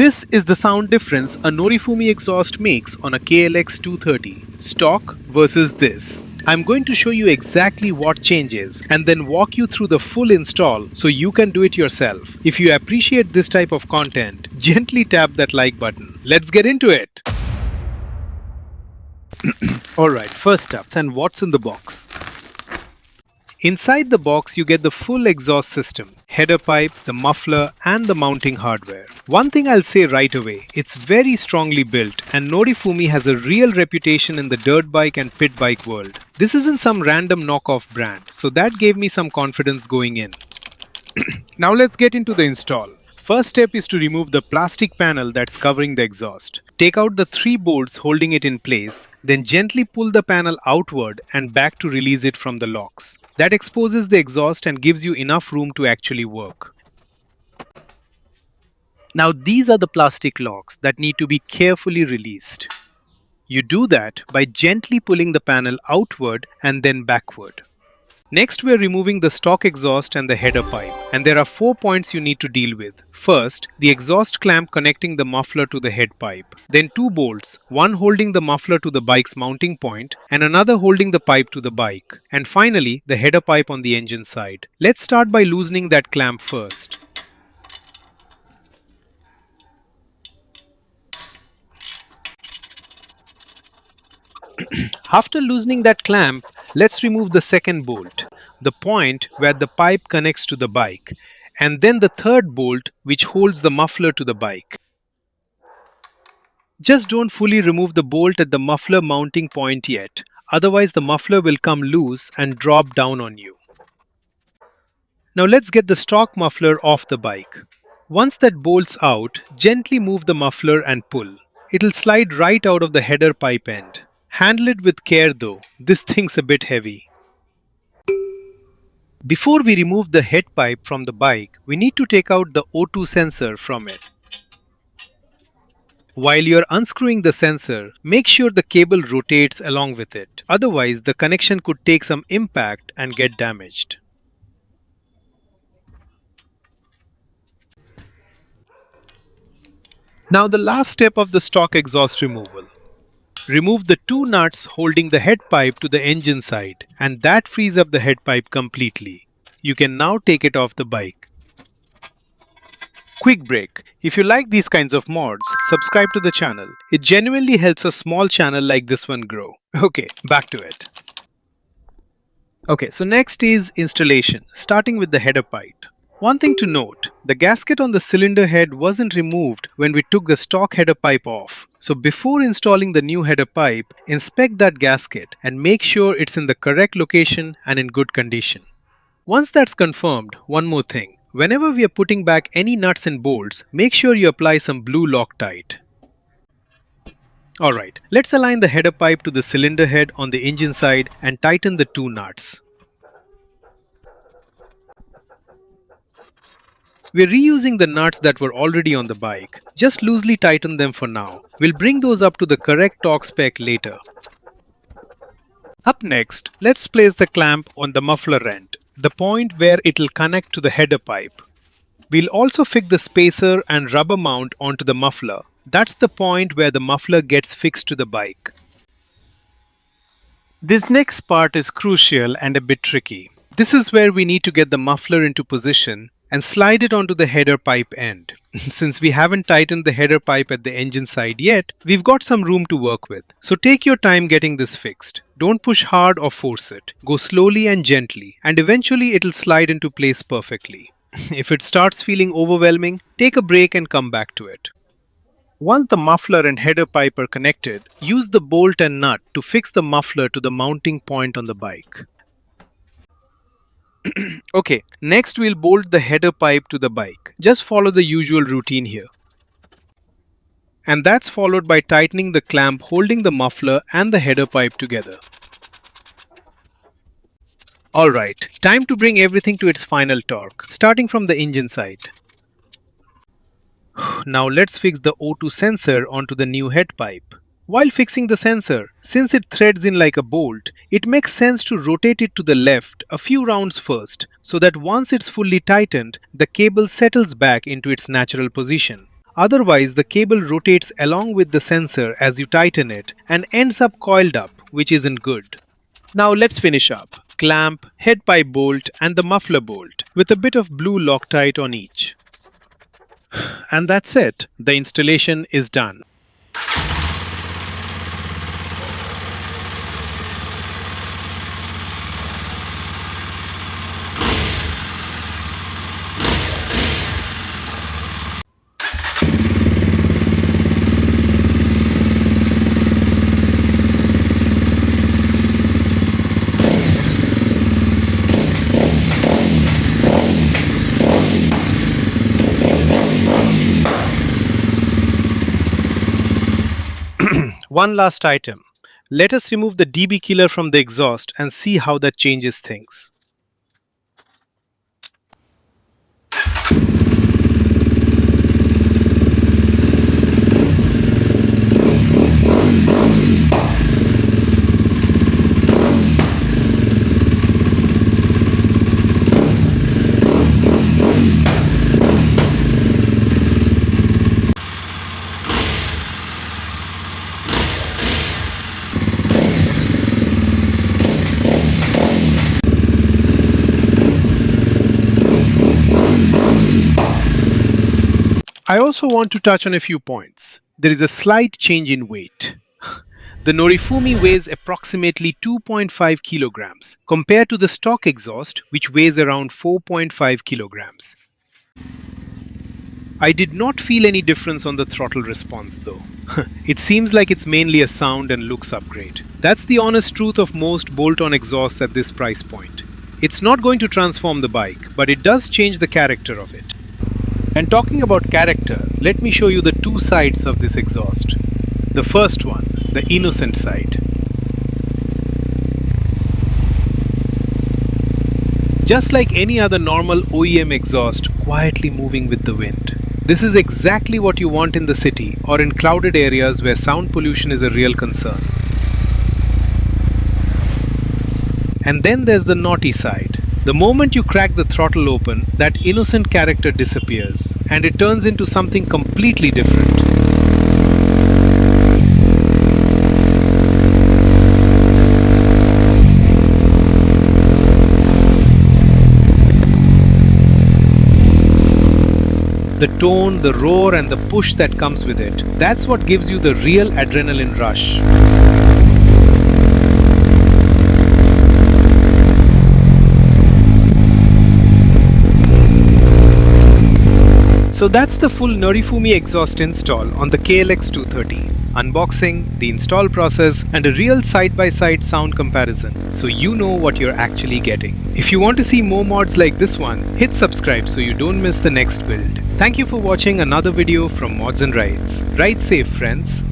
This is the sound difference a Norifumi exhaust makes on a KLX 230, stock versus this. I'm going to show you exactly what changes and then walk you through the full install so you can do it yourself. If you appreciate this type of content, gently tap that like button. Let's get into it. Alright, first up, and what's in the box? Inside the box, you get the full exhaust system, header pipe, the muffler, and the mounting hardware. One thing I'll say right away, it's very strongly built, and Norifumi has a real reputation in the dirt bike and pit bike world. This isn't some random knockoff brand, so that gave me some confidence going in. Now let's get into the install. First step is to remove the plastic panel that's covering the exhaust. Take out the 3 bolts holding it in place, then gently pull the panel outward and back to release it from the locks. That exposes the exhaust and gives you enough room to actually work. Now these are the plastic locks that need to be carefully released. You do that by gently pulling the panel outward and then backward. Next, we're removing the stock exhaust and the header pipe, and there are 4 points you need to deal with. First, the exhaust clamp connecting the muffler to the head pipe. Then 2 bolts, one holding the muffler to the bike's mounting point and another holding the pipe to the bike. And finally, the header pipe on the engine side. Let's start by loosening that clamp first. After loosening that clamp, let's remove the second bolt, the point where the pipe connects to the bike, and then the third bolt which holds the muffler to the bike. Just don't fully remove the bolt at the muffler mounting point yet, otherwise the muffler will come loose and drop down on you. Now let's get the stock muffler off the bike. Once that bolt's out, gently move the muffler and pull. It'll slide right out of the header pipe end. Handle it with care though, this thing's a bit heavy. Before we remove the head pipe from the bike, we need to take out the O2 sensor from it. While you're unscrewing the sensor, make sure the cable rotates along with it. Otherwise, the connection could take some impact and get damaged. Now the last step of the stock exhaust removal. Remove the 2 nuts holding the head pipe to the engine side, and that frees up the head pipe completely. You can now take it off the bike. Quick break. If you like these kinds of mods, subscribe to the channel. It genuinely helps a small channel like this one grow. Okay, back to it. Okay, so next is installation, starting with the header pipe. One thing to note, the gasket on the cylinder head wasn't removed when we took the stock header pipe off. So before installing the new header pipe, inspect that gasket and make sure it's in the correct location and in good condition. Once that's confirmed, one more thing. Whenever we are putting back any nuts and bolts, make sure you apply some blue Loctite. Alright, let's align the header pipe to the cylinder head on the engine side and tighten the 2 nuts. We're reusing the nuts that were already on the bike. Just loosely tighten them for now. We'll bring those up to the correct torque spec later. Up next, let's place the clamp on the muffler end, the point where it'll connect to the header pipe. We'll also fix the spacer and rubber mount onto the muffler. That's the point where the muffler gets fixed to the bike. This next part is crucial and a bit tricky. This is where we need to get the muffler into position and slide it onto the header pipe end. Since we haven't tightened the header pipe at the engine side yet, we've got some room to work with. So take your time getting this fixed. Don't push hard or force it. Go slowly and gently, and eventually it'll slide into place perfectly. If it starts feeling overwhelming, take a break and come back to it. Once the muffler and header pipe are connected, use the bolt and nut to fix the muffler to the mounting point on the bike. Okay, next we'll bolt the header pipe to the bike. Just follow the usual routine here. And that's followed by tightening the clamp holding the muffler and the header pipe together. Alright, time to bring everything to its final torque, starting from the engine side. Now let's fix the O2 sensor onto the new head pipe. While fixing the sensor, since it threads in like a bolt, it makes sense to rotate it to the left a few rounds first, so that once it's fully tightened, the cable settles back into its natural position. Otherwise, the cable rotates along with the sensor as you tighten it and ends up coiled up, which isn't good. Now let's finish up. Clamp, head pipe bolt and the muffler bolt with a bit of blue Loctite on each. And that's it. The installation is done. One last item. Let us remove the DB killer from the exhaust and see how that changes things. I also want to touch on a few points. There is a slight change in weight. The Norifumi weighs approximately 2.5 kilograms compared to the stock exhaust, which weighs around 4.5 kilograms. I did not feel any difference on the throttle response though. It seems like it's mainly a sound and looks upgrade. That's the honest truth of most bolt-on exhausts at this price point. It's not going to transform the bike, but it does change the character of it. And talking about character, let me show you the two sides of this exhaust. The first one, the innocent side. Just like any other normal OEM exhaust, quietly moving with the wind. This is exactly what you want in the city or in crowded areas where sound pollution is a real concern. And then there's the naughty side. The moment you crack the throttle open, that innocent character disappears and it turns into something completely different. The tone, the roar and the push that comes with it, that's what gives you the real adrenaline rush. So that's the full Norifumi exhaust install on the KLX 230. Unboxing, the install process and a real side-by-side sound comparison so you know what you're actually getting. If you want to see more mods like this one, hit subscribe so you don't miss the next build. Thank you for watching another video from Mods and Rides. Ride safe friends.